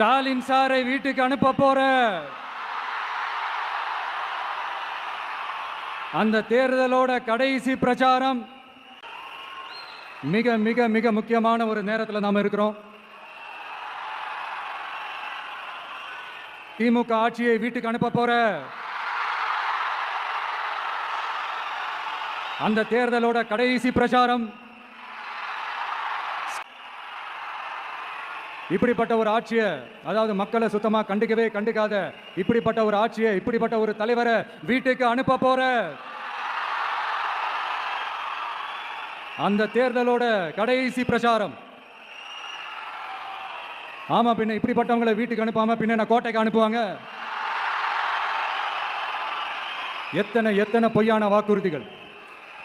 ஸ்டாலின் சாரை வீட்டுக்கு அனுப்ப போற அந்த தேர்தலோட கடைசி பிரச்சாரம் மிக மிக மிக முக்கியமான ஒரு நேரத்தில் நாம இருக்கிறோம். திமுக ஆட்சியை வீட்டுக்கு அனுப்ப போற அந்த தேர்தலோட கடைசி பிரச்சாரம். இப்படிப்பட்ட ஒரு ஆட்சியை, அதாவது மக்களை சுத்தமா கண்டுக்கவே கண்டுக்காத இப்படிப்பட்ட ஒரு ஆட்சியை, இப்படிப்பட்ட ஒரு தலைவரை வீட்டுக்கு அனுப்ப போற அந்த தேர்தலோட கடைசி பிரச்சாரம். ஆமா, பின்ன இப்படிப்பட்டவங்களை வீட்டுக்கு அனுப்பாம பின்ன கோட்டைக்கு அனுப்புவாங்க? எத்தனை எத்தனை பொய்யான வாக்குறுதிகள்,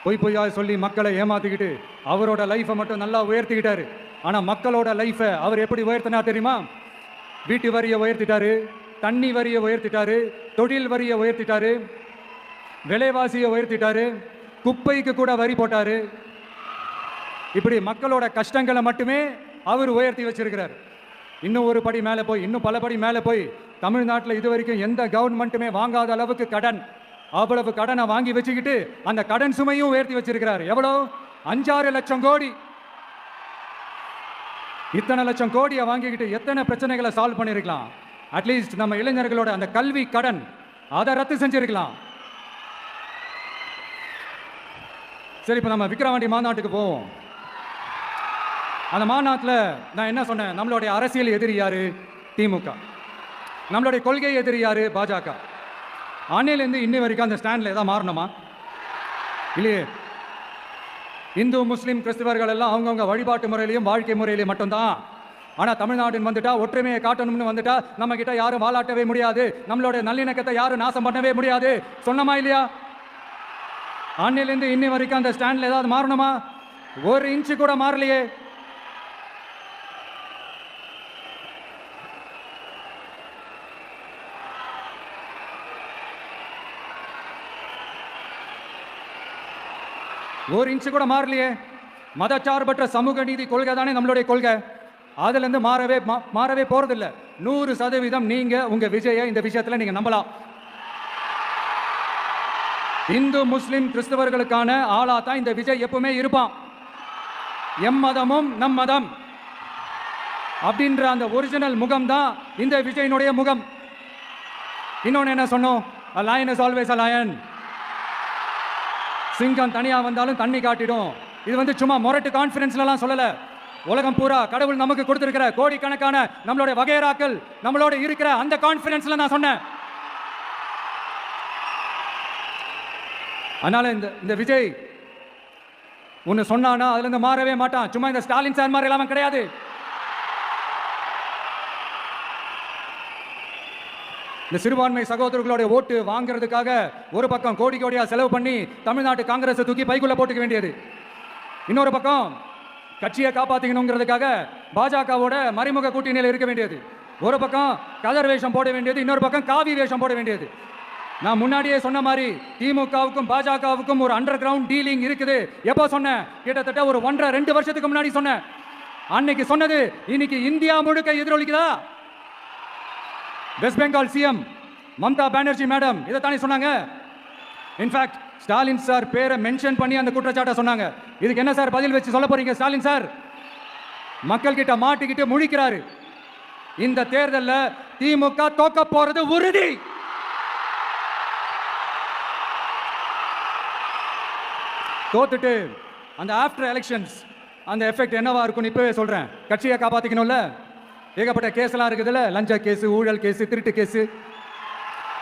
பொய்யா சொல்லி மக்களை ஏமாத்திக்கிட்டு அவரோட லைஃபை மட்டும் நல்லா உயர்த்திக்கிட்டாரு. ஆனா மக்களோட லைஃபை அவர் எப்படி உயர்த்தினா தெரியுமா? வீட்டு வரியை உயர்த்திட்டாரு, தண்ணி வரியை உயர்த்திட்டாரு, தொழில் வரியை உயர்த்திட்டாரு, விலைவாசியை உயர்த்திட்டாரு, குப்பைக்கு கூட வரி போட்டாரு. இப்படி மக்களோட கஷ்டங்களை மட்டுமே அவர் உயர்த்தி வச்சிருக்கிறார். இன்னும் ஒரு படி மேலே போய், இன்னும் பல படி மேலே போய், தமிழ்நாட்டில் இது வரைக்கும் எந்த கவர்மெண்ட்டுமே வாங்காத அளவுக்கு கடன், அவ்வளவு கடனை வாங்கி வச்சுக்கிட்டு அந்த கடன் சுமையும் உயர்த்தி வச்சிருக்கிறார். எவ்வளோ? 5-6 லட்சம் கோடி. இத்தனை லட்சம் கோடியை வாங்கிக்கிட்டு எத்தனை பிரச்சனைகளை சால்வ் பண்ணிருக்கலாம். அட்லீஸ்ட் நம்ம இளைஞர்களோட அந்த கல்வி கடன் அதை ரத்து செஞ்சிருக்கலாம். சரி, இப்போ நம்ம விக்கிரவாண்டி மாநாட்டுக்கு போவோம். அந்த மாநாட்டில் நான் என்ன சொன்னேன்? நம்மளுடைய அரசியல் எதிரி யாரு? திமுக. நம்மளுடைய கொள்கை எதிரி யாரு? பாஜக. அன்னையிலேருந்து இன்னி வரைக்கும் அந்த ஸ்டாண்டில் ஏதாவது மாறணுமா? இல்லையே. இந்து முஸ்லீம் கிறிஸ்தவர்கள் எல்லாம் அவங்கவுங்க வழிபாட்டு முறையிலையும் வாழ்க்கை முறையிலையும் மட்டும்தான். ஆனால் தமிழ்நாடுன்னு வந்துட்டா, ஒற்றுமையை காட்டணும்னு வந்துட்டா, நம்ம கிட்ட யாரும் வாலாட்டவே முடியாது, நம்மளோட நல்லிணக்கத்தை யாரும் நாசம் பண்ணவே முடியாது. சொன்னமா இல்லையா? அன்னையிலேருந்து இன்னி வரைக்கும் அந்த ஸ்டாண்டில் ஏதாவது மாறணுமா? ஒரு இன்ச்சு கூட மாறலையே. ஒரு இன்ச்சு கூட மாறலையே. மதச்சார்பற்ற சமூக நீதி கொள்கை தானே நம்மளுடைய கொள்கை. அதுலேருந்து மாறவே போறதில்லை. 100% நீங்க உங்க விஜயை இந்த விஷயத்துல நீங்க நம்பலாம். இந்து முஸ்லிம் கிறிஸ்தவர்களுக்கான ஆளா தான் இந்த விஜய் எப்பவுமே இருப்பான். எம் மதமும் நம் மதம் அப்படின்ற அந்த ஒரிஜினல் முகம் தான் இந்த விஜயினுடைய முகம். இன்னொன்னு என்ன சொன்னோம்? A lion is always a lion. சிங்கம் தனியா வந்தாலும் தண்ணி காட்டிடும். இது சும்மா மொரட்டு கான்ஃபரன்ஸ்லாம் சொல்லல. உலகம் பூரா கடவுள் நமக்கு கொடுத்திருக்கிற கோடிக்கணக்கான நம்மளுடைய வகைராக்கள் நம்மளோட இருக்கிற அந்த கான்ஃபரன்ஸ்ல நான் சொன்னேன். அதனால இந்த விஜய் ஒன்னு சொன்னானா அதுல இருந்து மாறவே மாட்டான். சும்மா இந்த ஸ்டாலின் சார் மாதிரி எல்லாம் கிடையாது. இந்த சிறுபான்மை சகோதரர்களுடைய ஓட்டு வாங்குறதுக்காக ஒரு பக்கம் கோடி கோடியா செலவு பண்ணி தமிழ்நாட்டு காங்கிரஸ் தூக்கி பைக்குள்ள போட்டுக்க வேண்டியது, இன்னொரு பக்கம் கட்சியை காப்பாத்திக்கணுங்கிறதுக்காக பாஜகவோட மறைமுக கூட்டணியில் இருக்க வேண்டியது, ஒரு பக்கம் கதர் வேஷம் போட வேண்டியது, இன்னொரு பக்கம் காவி வேஷம் போட வேண்டியது. நான் முன்னாடியே சொன்ன மாதிரி திமுகவுக்கும் பாஜகவுக்கும் ஒரு அண்டர் கிரவுண்ட் டீலிங் இருக்குது. எப்போ சொன்னேன்? கிட்டத்தட்ட ஒரு 1.5-2 வருஷத்துக்கு முன்னாடி சொன்னேன். அன்னைக்கு சொன்னது இன்னைக்கு இந்தியா முழுக்க எதிரொலிக்குதா? West Bengal CM Mamata Banerjee madam இதை தானே சொன்னாங்க. இன்ஃபேக்ட் ஸ்டாலின் சார் பேரை மென்ஷன் பண்ணி அந்த குற்றச்சாட்டை சொன்னாங்க. இதுக்கு என்ன சார் பதில் வச்சு சொல்ல போறீங்க? ஸ்டாலின் சார் மக்கள் கிட்ட மாட்டிக்கிட்டு முழிக்கிறாரு. இந்த தேர்தலில் திமுக தோக்க போறது உறுதி. தோத்துட்டு அந்த ஆஃப்டர் எலெக்ஷன்ஸ் அந்த எஃபெக்ட் என்னவா இருக்கும்னு இப்பவே சொல்றேன். கட்சியை காப்பாத்திக்கணும்ல, ஏகப்பட்ட கேஸ்லாம் இருக்குதுல்ல, லஞ்ச கேஸ், ஊழல் கேஸ், திருட்டு கேஸ்,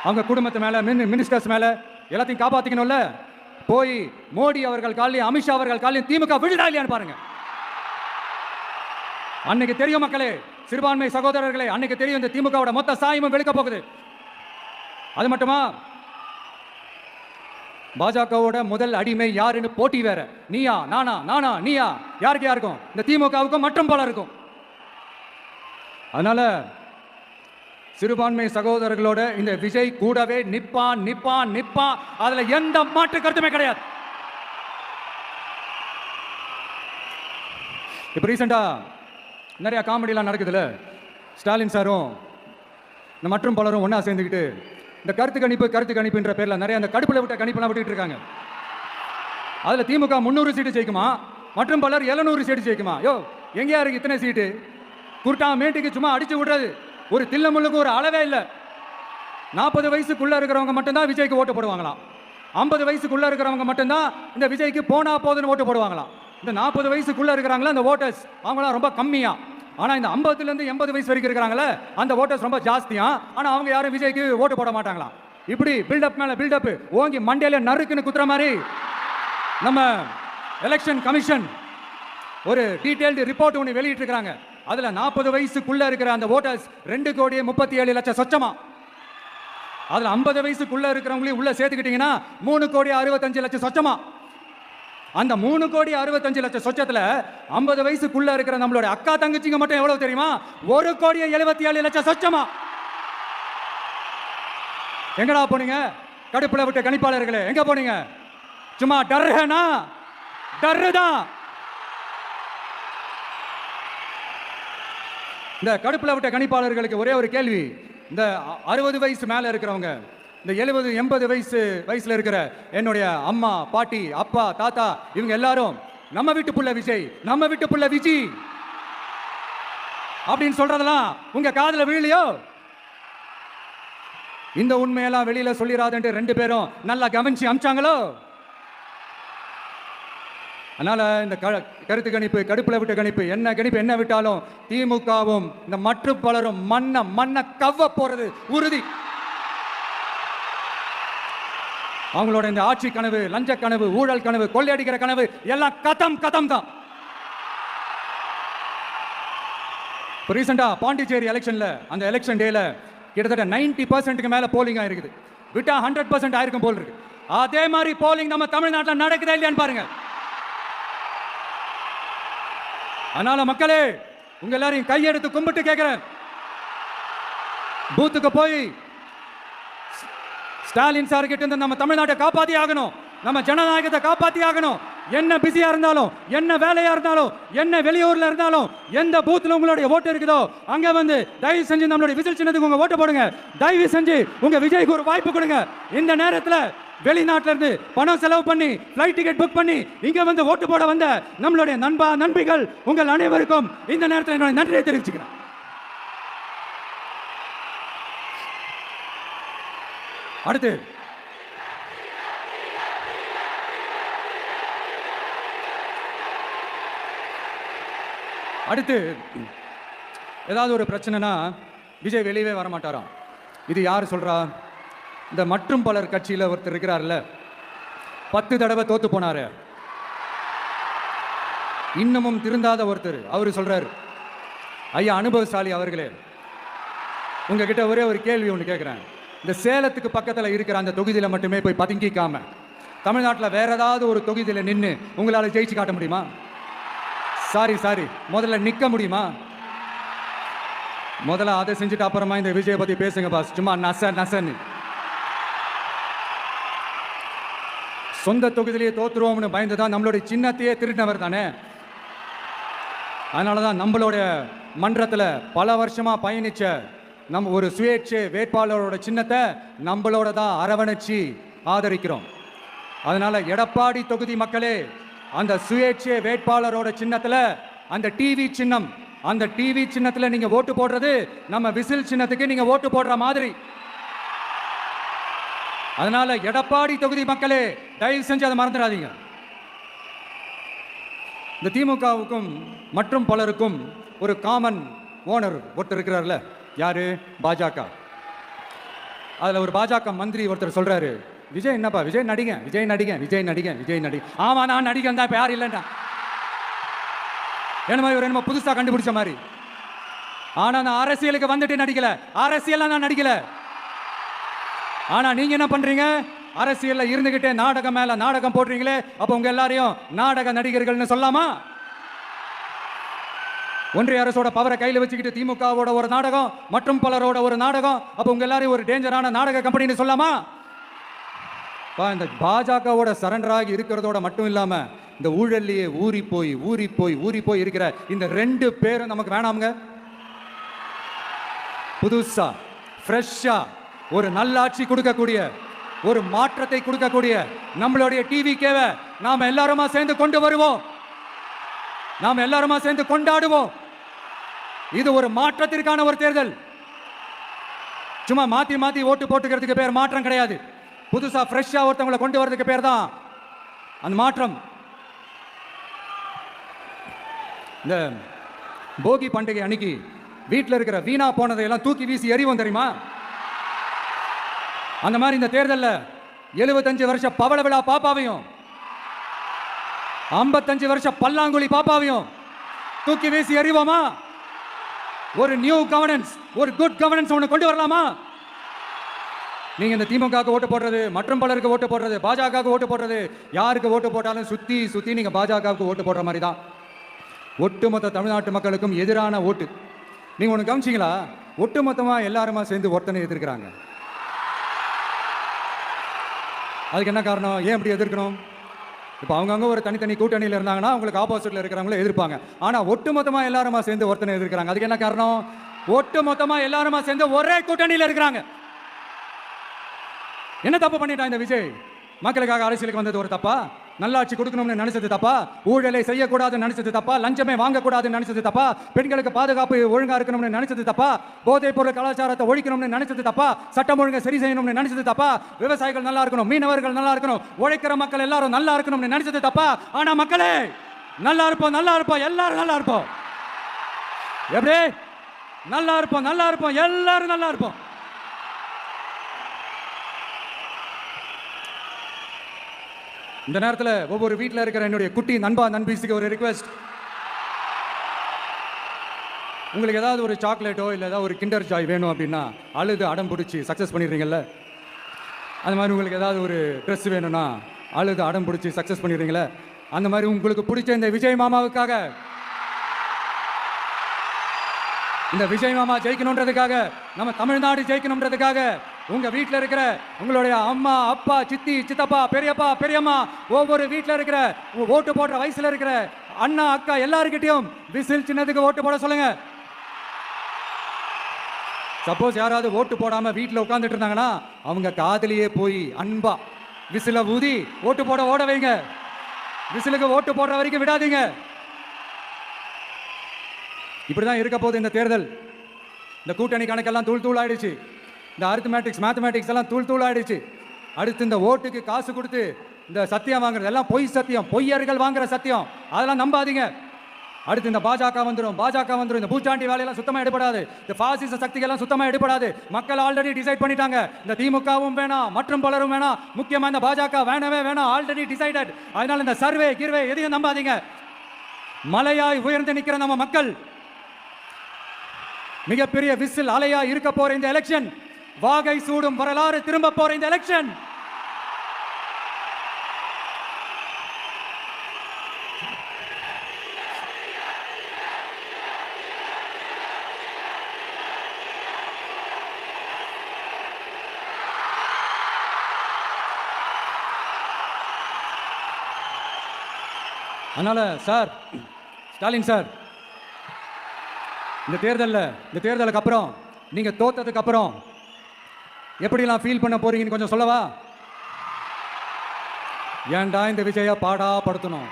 அவங்க குடும்பத்து மேல, மினிஸ்டர்ஸ் மேல எல்லாத்தையும் காப்பாத்திக்கணும்ல. போய் மோடி அவர்கள் காலையும் அமித்ஷா அவர்கள் காலையும் திமுக விழுதா இல்லையான்னு பாருங்க. அன்னைக்கு தெரியும் மக்களே, சிறுபான்மை சகோதரர்களே, அன்னைக்கு தெரியும் இந்த திமுகவோட மொத்த சாயமும் வெளுக்க போகுது. அது மட்டுமா, பாஜகவோட முதல் அடிமை யாருன்னு போட்டி வேற. நீயா நானா, நானா நீயா, யாருக்கு யாருக்கும், இந்த திமுகவுக்கும் மற்றும் போல இருக்கும். அதனால சிறுபான்மை சகோதரர்களோட இந்த விஜய் கூடவே நிப்பான் நிப்பான் நிப்பான். அதுல எந்த மாற்று கருத்துமே கிடையாது. இப்ப ரீசெண்டா நிறைய காமெடிலாம் நடக்குதுல்ல. ஸ்டாலின் சாரும் இந்த மற்றும் பலரும் ஒன்றா சேர்ந்துக்கிட்டு இந்த கருத்து கணிப்புன்ற பேரில் நிறைய அந்த கடுப்பில் விட்ட கணிப்பெல்லாம் விட்டுட்டு இருக்காங்க. அதில் திமுக 300 சீட்டு ஜெயிக்குமா, மற்றும் பலர் 700 சீட்டு ஜெயிக்குமா? யோ எங்கேயா இருக்கு இத்தனை சீட்டு? குருட்டா மேட்டுக்கு சும்மா அடிச்சு விடுறது, ஒரு தில்லமுள்ளுக்கு ஒரு அளவே இல்லை. 40 வயசுக்குள்ள இருக்கிறவங்க மட்டும்தான் விஜய்க்கு ஓட்டு போடுவாங்களாம். 50 வயசுக்குள்ள இருக்கிறவங்க மட்டும்தான் இந்த விஜய்க்கு போனா போதுன்னு ஓட்டு போடுவாங்களாம். இந்த 40 வயசுக்குள்ள இருக்கிறாங்களா அந்த ஓட்டர்ஸ் அவங்களாம் ரொம்ப கம்மியா. ஆனால் இந்த 50லேருந்து 80 வயசு வரைக்கும் இருக்கிறாங்களே அந்த ஓட்டர்ஸ் ரொம்ப ஜாஸ்தியா. ஆனால் அவங்க யாரும் விஜய்க்கு ஓட்டு போட மாட்டாங்களாம். இப்படி பில்டப் மேலே பில்டப் ஓங்கி மண்டையில நறுக்குன்னு குத்துற மாதிரி நம்ம எலெக்ஷன் கமிஷன் ஒரு டீடைல்டு ரிப்போர்ட் ஒன்று வெளியிட்டு இருக்காங்க. அதுல 40 வயசுக்குள்ள இருக்கிற அந்த ஓட்டர்ஸ் 2,37,00,000 சொச்சமா. அதுல 50 வயசுக்குள்ள இருக்கிறவங்களையும் உள்ள சேர்த்துக்கிட்டீங்கன்னா 3,65,00,000 சொச்சமா. அந்த 3,65,00,000 சொச்சத்துல 50 வயசுக்குள்ள இருக்கிற நம்மளோட அக்கா தங்கச்சிங்க மட்டும் எவ்வளவு தெரியுமா? 1,77,00,000 சொச்சமா. எங்கடா போனீங்க கடுப்புல விட்ட கணிப்பாளர்களே? எங்க போனீங்க? சும்மா டர்ஹனா டர்தான். இந்த கடுப்புல விட்ட கணிப்பாளர்களுக்கு ஒரே ஒரு கேள்வி. இந்த 60 வயசு மேல இருக்கிறவங்க, இந்த 70-80 வயசுல இருக்கிற என்னுடைய அம்மா, பாட்டி, அப்பா, தாத்தா இவங்க எல்லாரும் நம்ம வீட்டு புள்ள விஜய், நம்ம வீட்டு புள்ள விஜி அப்படின்னு சொல்றதெல்லாம் உங்க காதுல விழலையோ? இந்த உண்மையெல்லாம் வெளியில சொல்லிடாதுன்ட்டு 2 பேரும் நல்லா கவனிச்சு அமிச்சாங்களோ? அதனால இந்த கருத்து கணிப்பு, கடுப்புல விட்ட கணிப்பு, என்ன கணிப்பு என்ன விட்டாலும் திமுகவும் இந்த மற்றும் பலரும் மண்ண கவ்வ போறது உறுதி. அவங்களோட இந்த ஆட்சி கனவு, லஞ்ச கனவு, ஊழல் கனவு, கொள்ளையடிக்கிற கனவு எல்லாம் கதம் தான். ரீசெண்டா பாண்டிச்சேரி எலெக்ஷன்ல அந்த எலெக்ஷன் டேல கிட்டத்தட்ட 90% மேல போலிங் ஆயிருக்குது. விட்டா 100% ஆயிருக்கும் போல் இருக்கு. அதே மாதிரி போலிங் நம்ம தமிழ்நாட்டில் நடக்குதா இல்லையான்னு பாருங்க. அதனால மக்களே உங்க எல்லாரையும் கையெடுத்து கும்பிட்டு கேட்கிறேன், பூத்துக்கு போய் ஸ்டாலின் சார் கிட்ட இருந்து நம்ம தமிழ்நாட்டை காப்பாத்தி ஆகணும், நம்ம ஜனநாயகத்தை காப்பாத்தி ஆகணும். என்ன பிஸியா இருந்தாலும், என்ன வேலையா இருந்தாலும், என்ன வெளியூர்ல இருந்தாலும், எந்த பூத்துல உங்களுடைய ஓட்டு இருக்குதோ அங்க வந்து தயவு செஞ்சு நம்மளுடைய விசில் சின்னத்துக்கு உங்க ஓட்டு போடுங்க. தயவு செஞ்சு உங்க விஜய்க்கு ஒரு வாய்ப்பு கொடுங்க. இந்த நேரத்தில் வெளிநாட்டில இருந்து பணம் செலவு பண்ணி ஃப்ளைட் டிக்கெட் புக் பண்ணி இங்க வந்து ஓட்டு போட வந்த நம்மளுடைய நண்பிகள் உங்கள் அனைவருக்கும் இந்த நேரத்தில் என்னுடைய நன்றியை தெரிவிச்சுக்கிறேன். அடுத்து ஏதாவது ஒரு பிரச்சனைனா விஜய் வெளியவே வர மாட்டாராம். இது யார் சொல்றா? இந்த மற்றும் பலர் கட்சியில் ஒருத்தர் இருக்கிறார்ல, 10 தடவை தோத்து போனாரு, இன்னமும் திருந்தாத ஒருத்தர். அவரு சொல்றாரு, ஐயா அனுபவசாலி அவர்களே, உங்ககிட்ட ஒரே ஒரு கேள்வி ஒன்று கேட்குறேன். இந்த சேலத்துக்கு பக்கத்தில் இருக்கிற அந்த தொகுதியில் மட்டுமே போய் பதுங்கிக்காம தமிழ்நாட்டில் வேற ஏதாவது ஒரு தொகுதியில் நின்று உங்களால் ஜெயிச்சு காட்ட முடியுமா? சாரி முதல்ல நிற்க முடியுமா? முதல்ல அதை செஞ்சுட்டு அப்புறமா இந்த விஜயை பற்றி பேசுங்க பாஸ். சும்மா நசன்னு சொந்த தொகுதியிலேயே தோத்துருவோம்னு பயந்து தான் நம்மளுடைய சின்னத்தையே திருடினவர் தானே. அதனால தான் நம்மளோட மன்றத்தில் பல வருஷமாக பயணிச்ச நம்ம ஒரு சுயேட்சை வேட்பாளரோட சின்னத்தை நம்மளோட தான் அரவணைச்சி ஆதரிக்கிறோம். அதனால எடப்பாடி தொகுதி மக்களே, அந்த சுயேட்சை வேட்பாளரோட சின்னத்தில் அந்த டிவி சின்னம், அந்த டிவி சின்னத்தில் நீங்க ஓட்டு போடுறது நம்ம விசில் சின்னத்துக்கு நீங்க ஓட்டு போடுற மாதிரி. அதனால எடப்பாடி தொகுதி மக்களே தயவு செஞ்சு அதை மறந்துடாதீங்க. இந்த திமுகவுக்கும் மற்றும் பலருக்கும் ஒரு காமன் ஓனர் ஒருத்தர் இருக்கிறார்ல, யாரு? பாஜக. அதுல ஒரு பாஜக மந்திரி ஒருத்தர் சொல்றாரு, விஜய் என்னப்பா விஜய் நடிகன், விஜய் நடிகன், விஜய் நடிகன், விஜய் நடிகன். ஆமா நான் நடிகன் தான், இப்ப யாரும் இல்லைன்னா என்னமா இவர் என்னமோ புதுசா கண்டுபிடிச்ச மாதிரி. ஆனா நான் அரசியலுக்கு வந்துட்டு நடிக்கல, அரசியல் நான் நடிக்கல. ஆனா நீங்க என்ன பண்றீங்க? அரசியல்ல இருந்துகிட்டே நாடகம் மேல நாடகம் போடுறீங்களே, அப்ப உங்க எல்லாரையும் நாடக நடிகர்கள்னு சொல்லாமா? ஒன்றிய அரசோட பவரை கையில் வச்சுக்கிட்டு திமுகவோட ஒரு நாடகம், மற்றும் பலரோட ஒரு நாடகம், அப்ப உங்க எல்லாரையும் ஒரு டேஞ்சரான நாடக கம்பெனின்னு சொல்லாமா? இந்த பாஜகவோட சரண்டராகி இருக்கிறதோட மட்டும் இல்லாம இந்த ஊழல்லையே ஊறி போய் இருக்கிற இந்த 2 பேரும் நமக்கு வேணாமுங்க. புதுசா ஃப்ரெஷ்ஷா ஒரு நல்லாட்சி கொடுக்கக்கூடிய, ஒரு மாற்றத்தை கொடுக்கக்கூடிய நம்மளுடைய டிவிக்கேவை நாம எல்லாருமா சேர்ந்து கொண்டு வருவோம். நாம எல்லாருமா சேர்ந்து கொண்டாடுவோம். இது ஒரு மாற்றத்திற்கான ஒரு தேர்தல். சும்மா மாத்தி மாத்தி ஓட்டு போட்டுக்கிறதுக்கு பேர் மாற்றம் கிடையாது. புதுசா ஃப்ரெஷ்ஷா ஒருத்தவங்களை கொண்டு வரதுக்கு பேர் தான் அந்த மாற்றம். இந்த போகி பண்டிகை அன்னைக்கு வீட்டில் இருக்கிற வீணா போனதை எல்லாம் தூக்கி வீசி எறிவோம் தெரியுமா? அந்த மாதிரி இந்த தேர்தலில் 75 வருஷ பவள விழா பாப்பாவையும் 55 வருஷ பல்லாங்குழி பாப்பாவையும் தூக்கி வீசி எறிவோமா? ஒரு நியூ கவர்னன்ஸ், ஒரு குட் கவர்னன்ஸ் ஒன்று கொண்டு வரலாமா? நீங்க இந்த திமுகவுக்கு ஓட்டு போடுறது, மற்றும் பலருக்கு ஓட்டு போடுறது, பாஜகவுக்கு ஓட்டு போடுறது, யாருக்கு ஓட்டு போட்டாலும் சுத்தி சுத்தி நீங்க பாஜகவுக்கு ஓட்டு போடுற மாதிரி தான். ஒட்டுமொத்த தமிழ்நாட்டு மக்களுக்கும் எதிரான ஓட்டு. நீங்க ஒன்று கவனிச்சிங்களா? ஒட்டுமொத்தமா எல்லாருமா சேர்ந்து ஒருத்தனை எதிர்க்கிறாங்க. அதுக்கு என்ன காரணம்? ஏன் இப்படி எதிர்க்கணும்? இப்போ அவங்கவுங்க ஒரு தனித்தனி கூட்டணியில் இருந்தாங்கன்னா அவங்களுக்கு ஆப்போசிட்ல இருக்கிறவங்கள எதிர்ப்பாங்க. ஆனால் ஒட்டுமொத்தமா எல்லாருமா சேர்ந்து ஒருத்தனை எதிர்க்கிறாங்க. அதுக்கு என்ன காரணம்? ஒட்டுமொத்தமா எல்லாருமா சேர்ந்து ஒரே கூட்டணியில் இருக்கிறாங்க. என்ன தப்பு பண்ணிட்டான் இந்த விஜய்? மக்களுக்காக அரசியலுக்கு வந்தது ஒரு தப்பா? நல்லாட்சி கொடுக்கணும்னு நினைச்சது தப்பா? ஊழலை செய்யக்கூடாதுன்னு நினைச்சது தப்பா? லஞ்சமே வாங்கக்கூடாதுன்னு நினைச்சது தப்பா? பெண்களுக்கு பாதுகாப்பு ஒழுங்கா இருக்கணும்னு நினைச்சது தப்பா? போதைப் பொருள் கலாச்சாரத்தை ஒழிக்கணும்னு நினைச்சது தப்பா? சட்டம் ஒழுங்கை சரி செய்யணும்னு நினைச்சது தப்பா? விவசாயிகள் நல்லா இருக்கணும், மீனவர்கள் நல்லா இருக்கணும், உழைக்கிற மக்கள் எல்லாரும் நல்லா இருக்கணும்னு நினைச்சது தப்பா? ஆனா மக்களே நல்லா இருப்போம், நல்லா இருப்போம், எல்லாரும் நல்லா இருப்போம். எப்படி நல்லா இருப்போம்? நல்லா இருப்போம், எல்லாரும் நல்லா இருப்போம். இந்த நேரத்தில் ஒவ்வொரு வீட்டில் இருக்கிற என்னுடைய குட்டி நண்பா நண்பீஸுக்கு ஒரு ரிக்வெஸ்ட். உங்களுக்கு ஏதாவது ஒரு சாக்லேட்டோ இல்லை ஏதாவது ஒரு கிண்டர் ஜாய் வேணும் அப்படின்னா அழுது அடம் பிடிச்சி சக்ஸஸ் பண்ணிடுறீங்கல்ல. அந்த மாதிரி உங்களுக்கு ஏதாவது ஒரு ட்ரெஸ் வேணும்னா அழுது அடம் பிடிச்சி சக்ஸஸ் பண்ணிடுறீங்களே. அந்த மாதிரி உங்களுக்கு பிடிச்ச இந்த விஜய் மாமாவுக்காக, இந்த விஜய் மாமா ஜெயிக்கணுன்றதுக்காக, நம்ம தமிழ்நாடு ஜெயிக்கணுன்றதுக்காக உங்க வீட்டில் இருக்கிற உங்களுடைய அம்மா, அப்பா, சித்தி, சித்தப்பா, பெரியப்பா, பெரியம்மா, ஒவ்வொரு வீட்டில் இருக்கிற ஓட்டு போடுற வயசுல இருக்கிற அண்ணா, அக்கா எல்லாருக்கிட்டையும் விசில் சின்னதுக்கு ஓட்டு போட சொல்லுங்க. சப்போஸ் யாராவது ஓட்டு போடாம வீட்டில் உட்காந்துட்டு இருந்தாங்கன்னா அவங்க காதலியே போய் அன்பா விசில ஊதி ஓட்டு போட ஓட வைங்க. விசிலுக்கு ஓட்டு போடுற வரைக்கும் விடாதீங்க. இப்படிதான் இருக்க போது இந்த தேர்தல். இந்த கூட்டணி கணக்கெல்லாம் தூள் தூள் ஆயிடுச்சு. இந்த அரித்மேட்டிக்ஸ், மேத்தமேட்டிக்ஸ் எல்லாம் தூள் தூள் ஆயிடுச்சு. அடுத்து இந்த ஓட்டுக்கு காசு கொடுத்து இந்த சத்தியம் வாங்குறது எல்லாம் பொய் சத்தியம், பொய்யர்கள் வாங்குற சத்தியம், அதெல்லாம் நம்பாதீங்க. அடுத்து இந்த பாஜக வந்துடும், இந்த பூச்சாண்டி வேலையெல்லாம் சுத்தமா எடுபடாது. இந்த பாசிச சக்திகள்லாம் சுத்தமா எடுபடாது. மக்கள் ஆல்ரெடி டிசைட் பண்ணிட்டாங்க. இந்த திமுகவும் வேணாம், மற்றும் பலரும் வேணாம், முக்கியமா இந்த பாஜக வேணவே வேணாம், ஆல்ரெடி டிசைடட். அதனால இந்த சர்வே கிர்வே எதையும் நம்பாதீங்க. மலையாய் உயர்ந்து நிற்கிற நம்ம மக்கள், மிகப்பெரிய விசில் அலையா இருக்க போற இந்த எலெக்ஷன், வாகை சூடும் வரலாறு திரும்ப போற இந்த எலெக்ஷன், அதனால சார், ஸ்டாலின் சார், இந்த தேர்தலுக்கு அப்புறம் நீங்க தோத்ததுக்கு அப்புறம் எப்படிலாம் ஃபீல் பண்ண போறீங்கன்னு கொஞ்சம் சொல்லவா? ஏன்டா இந்த விஜய பாடாப்படுத்தணும்?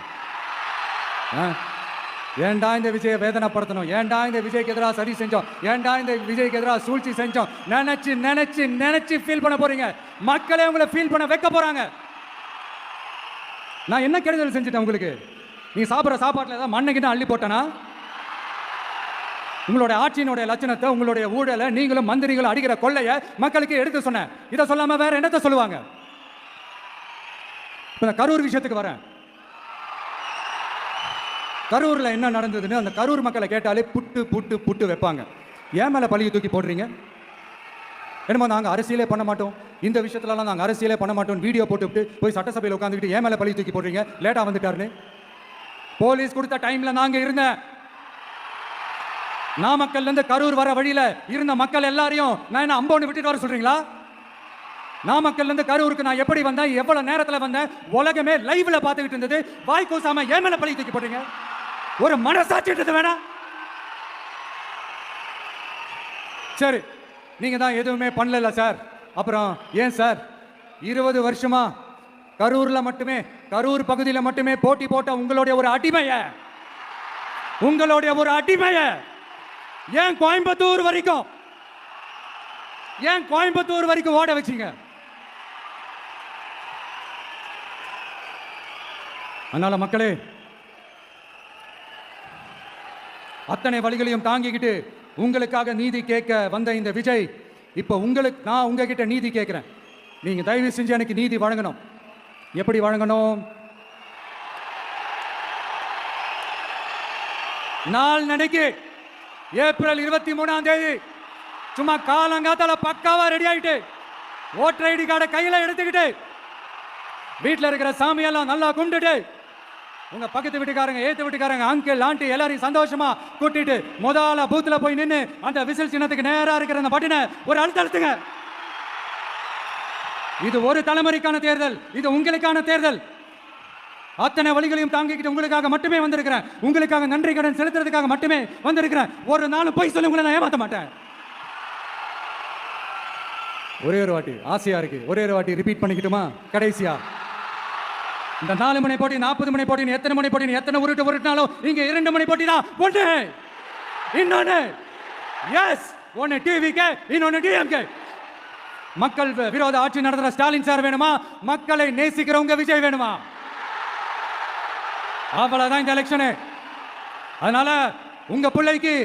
ஏன்டா இந்த விஜய வேதனைப்படுத்தணும்? ஏன்டா இந்த விஜய்க்கு எதிராக சரி செஞ்சோம்? ஏன்டா இந்த விஜய்க்கு எதிராக சூழ்ச்சி செஞ்சோம்? நினைச்சு நினைச்சு நினைச்சு ஃபீல் பண்ண போறீங்க. மக்களே உங்களை ஃபீல் பண்ண வைக்க போறாங்க. நான் என்ன கெடுதல் செஞ்சுட்டேன் உங்களுக்கு? நீ சாப்பிட்ற சாப்பாட்டில் ஏதாவது மண்ணைக்கிட்ட அள்ளி போட்டேனா? உங்களுடைய ஆட்சியினுடைய லட்சணத்தை, உங்களுடைய ஊழலை, நீங்களும் மந்திரிகளும் அடிக்கிற கொள்ளைய மக்களுக்கு எடுத்து சொன்னேன். இதை சொல்லாம வேற என்னத்தை சொல்லுவாங்க? இப்ப கரூர் விஷயத்துக்கு வரேன். கரூர்ல என்ன நடந்ததுன்னு அந்த கரூர் மக்களை கேட்டாலே புட்டு புட்டு புட்டு வைப்பாங்க. ஏன் மேல பழியை தூக்கி போடுறீங்க? என்னமோ நாங்கள் அரசியலே பண்ண மாட்டோம், இந்த விஷயத்துலலாம் நாங்கள் அரசியலே பண்ண மாட்டோம், வீடியோ போட்டுவிட்டு போய் சட்டசபையில் உட்காந்துக்கிட்டு ஏன் மேலே பழி தூக்கி போடுறீங்க? லேட்டாக வந்துட்டாருன்னு போலீஸ் கொடுத்த டைம்ல நாங்க இருந்தேன். நாமக்கல்ல இருந்து கரூர் வர வழியில இருந்த மக்கள் எல்லாரையும் நான் என்ன அம்போன்னு விட்டுட்டு வர சொல்றீங்களா? நாமக்கல்ல இருந்து கரூருக்கு நான் எப்படி வந்தேன், எவ்வளவு நேரத்துல வந்தேன், உலகமே லைவ்ல பார்த்துக்கிட்டு இருந்தது. வாய் கூசாம ஏன் மேல பழி தூக்கி போடுறீங்க? ஒரு மனசாட்சி வேணா? சரி, நீங்க தான் எதுவுமே பண்ணல சார். அப்புறம் ஏன் சார் 20 வருஷமா கரூர்ல மட்டுமே, கரூர் பகுதியில் மட்டுமே போட்டி போட்ட உங்களுடைய ஒரு அடிமைய ஏன் கோயம்புத்தூர் வரைக்கும் ஓட வச்சீங்க? அதனால மக்களே, அத்தனை வழிகளையும் தாங்கிக்கிட்டு உங்களுக்காக நீதி கேட்க வந்த இந்த விஜய், இப்ப நான் உங்ககிட்ட நீதி கேட்கிறேன். நீங்க தயவு செஞ்சு எனக்கு நீதி வழங்கணும். எப்படி வழங்கணும்? நாள் நடைக்கு ஏப்ரல் 23ஆம் தேதி சும்மா காலங்காத்தால பக்காவா ரெடி ஆயிட்டு, ஓட்டர் ஐடி கார்டை கையில எடுத்துக்கிட்டு, வீட்டில் இருக்கிற சாமியெல்லாம் நல்லா கும்பிட்டுட்டு, உங்க பக்கத்து வீட்டுக்காரங்க, ஏத்து வீட்டுக்காரங்க, அங்கிள் ஆண்டி எல்லாரையும் சந்தோஷமா கூட்டிட்டு முதல்ல பூத்துல போய் நின்று அந்த விசில் சின்னத்துக்கு நேரா இருக்கிற அந்த பட்டினை ஒரு அழுத்தங்க. இது ஒரு தலைமுறைக்கான தேர்தல், இது உங்களுக்கான தேர்தல். அத்தனை வழிகளையும் தாங்கிக்கிட்டு உங்களுக்காக மட்டுமே வந்திருக்கிறேன். உங்களுக்காக நன்றி கடன் செலுத்துறதுக்காக மட்டுமே வந்திருக்கிறேன். ஒரு நாளும் போய் சொல்லி உங்களை நான் ஏமாத்த மாட்டேன். ஒரே ஒரு வாட்டி ஆசையா இருக்கு, ஒரே ஒரு வாட்டி ரிப்பீட் பண்ணிக்கிட்டுமா? கடைசியா இந்த 4 மணி போட்டி, 40 மணி போட்டி, எத்தனை மணி போட்டி, எத்தனை உருட்டுனாலும் இங்க 2 மணி போட்டி தான். ஒன்று இன்னொன்னு எஸ், ஒன்னு டிவிக்கு, இன்னொன்னு டிஎம்கே. மக்கள் விரோத ஆட்சி நடத்துற ஸ்டாலின் சார் வேணுமா? மக்களை நேசிக்கிறவங்க விஜய் வேணுமா? அவ்வளவுதான் இந்த எலெக்ஷனு. அதனால உங்க பிள்ளைக்கு,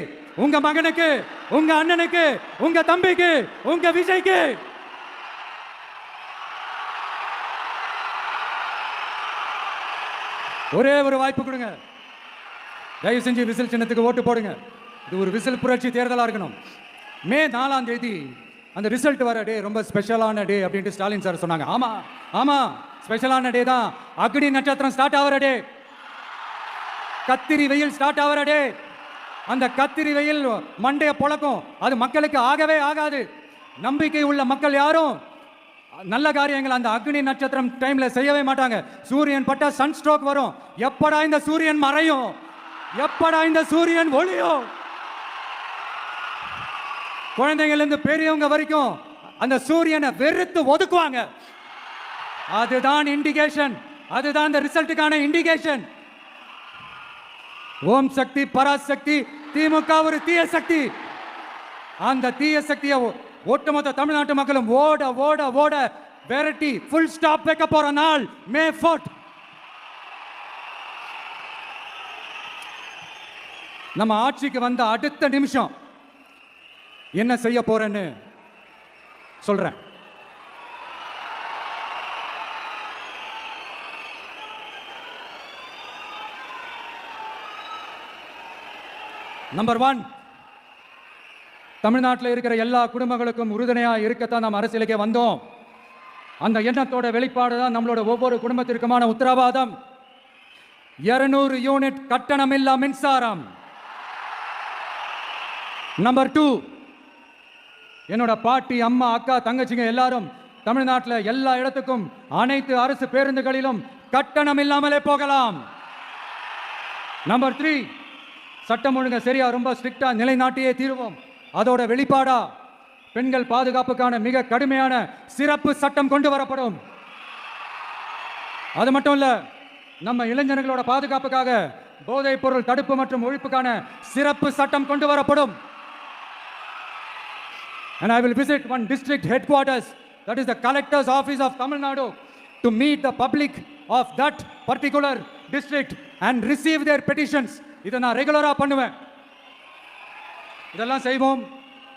உங்க மகனுக்கு, உங்க அண்ணனுக்கு, உங்க தம்பிக்கு, உங்க விஜய்க்கு ஒரே ஒரு வாய்ப்பு கொடுங்க. தயவு செஞ்சு விசில் சின்னத்துக்கு ஓட்டு போடுங்க. இது ஒரு விசில் புரட்சி தேர்தலா இருக்கணும். மே 4ஆம் தேதி அந்த ரிசல்ட் வர டே ரொம்ப ஸ்பெஷலான டே அப்படின்ட்டு ஸ்டாலின் சார் சொன்னாங்க. ஆமா ஆமா, ஸ்பெஷலான டே தான். அக்னி நட்சத்திரம் ஸ்டார்ட் ஆகிற டே, கத்திரி வெயில் ஸ்டார்ட் ஆகிற டே. அந்த கத்திரி வெயில் மண்டைய பொழக்கும், அது மக்களுக்கு ஆகவே ஆகாது. நம்பிக்கை உள்ள மக்கள் யாரும் நல்ல காரியங்கள் அந்த அக்னி நட்சத்திரம் டைம்ல செய்யவே மாட்டாங்க. சூரியன் பட்டா சன் ஸ்ட்ரோக் வரும். எப்படா இந்த சூரியன் மறையும், எப்படா இந்த சூரியன் ஒளியும்? குழந்தைகள் இருந்து பெரியவங்க வரைக்கும் அந்த சூரியனை வெறுத்து ஒதுக்குவாங்க. அதுதான் இண்டிகேஷன், அதுதான் இந்த ரிசல்ட்டுக்கான இண்டிகேஷன். ஓம் சக்தி பராசக்தி, திமுக ஒரு தீய சக்தி. அந்த தீய சக்தியை ஒட்டுமொத்த தமிழ்நாட்டு மக்களும் ஓட ஓட ஓட விரட்டி ஃபுல் ஸ்டாப் வைக்க போற நாள் மே 4. நம்ம ஆட்சிக்கு வந்த அடுத்த நிமிஷம் என்ன செய்ய போறேன்னு சொல்றேன். நம்பர் 1, தமிழ்நாட்டில் இருக்கிற எல்லா குடும்பங்களுக்கும் உறுதுணையா இருக்கத்தான் நாம் அரசியலுக்கே வந்தோம். அந்த எண்ணத்தோட வெளிப்பாடு தான் நம்மளோட ஒவ்வொரு குடும்பத்திற்குமான உத்தரவாதம். 200 யூனிட் கட்டணமில்லா மின்சாரம். நம்பர் 2, என்னோட பாட்டி, அம்மா, அக்கா, தங்கச்சிங்க எல்லாரும் தமிழ்நாட்டில் எல்லா இடத்துக்கும் அனைத்து அரசு பேருந்துகளிலும் கட்டணம் இல்லாமலே போகலாம். நம்பர் 3, சட்டம் ஒழுங்கு சரியா ரொம்ப ஸ்ட்ரிக்டா நிலைநாட்டியே தீர்வோம். அதோட வெளிப்பாடா பெண்கள் பாதுகாப்புக்கான மிக கடுமையான சிறப்பு சட்டம் கொண்டு வரப்படும். அது மட்டும் இல்ல, நம்ம இளைஞர்களோட பாதுகாப்புக்காக போதைப் பொருள் தடுப்பு மற்றும் ஒழிப்புக்கான சிறப்பு சட்டம் கொண்டு வரப்படும். And I will visit one district headquarters, that is the collector's office of Tamil Nadu, to meet the public of that particular district and receive their petitions. இதை நான் ரெகுலரா பண்ணுவேன். இதெல்லாம் செய்வோம்.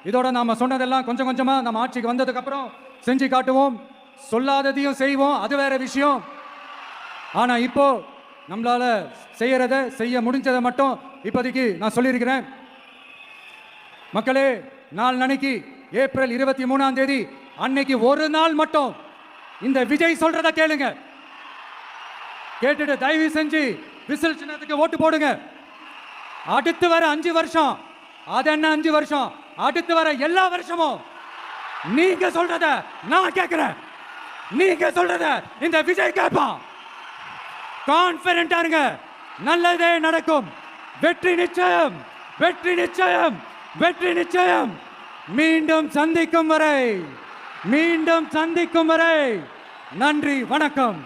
இதோட நாம சொன்னதெல்லாம் கொஞ்சம் கொஞ்சமா நம்ம ஆட்சிக்கு வந்ததுக்கு அப்புறம் செஞ்சு காட்டுவோம். சொல்லாததையும் செய்வோம், அது வேற விஷயம். ஆனா இப்போ நம்மளால செய்ய முடிஞ்சதை மட்டும் இப்போதைக்கு நான் சொல்லியிருக்கிறேன். மக்களே, நாளைக்கு ஏப்ரல் 23ஆம் தேதி அன்னைக்கு ஒரு நாள் மட்டும் இந்த விஜய் சொல்றத கேளுங்க. கேட்டுட்டு தயவு செஞ்சு விசில் சின்னத்துக்கு ஓட்டு போடுங்க. அடுத்து வர 5 வருஷம், அது என்ன 5 வருஷம், அடுத்து வர எல்லா வருஷமும் நீங்க சொல்றத நான் கேட்கிறேன். நீங்க சொல்றத இந்த விஜய் கேட்பான். கான்பிடென்டா இருங்க, நல்லதே நடக்கும். வெற்றி நிச்சயம், வெற்றி நிச்சயம், வெற்றி நிச்சயம். மீண்டும் சந்திக்கும் வரை நன்றி, வணக்கம்.